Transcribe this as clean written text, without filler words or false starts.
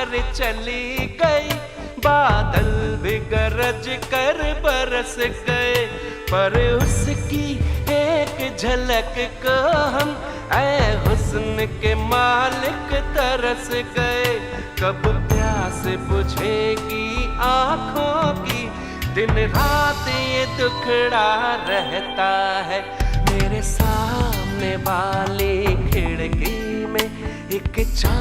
कर चली गई, बादल भी गरज कर बरस गए, पर उसकी एक झलक को हम ऐ हुस्न के मालिक तरस गए। कब प्यास बुझेगी आँखों की, दिन रात ये दुखड़ा रहता है। मेरे सामने वाली खिड़की में एक चाँद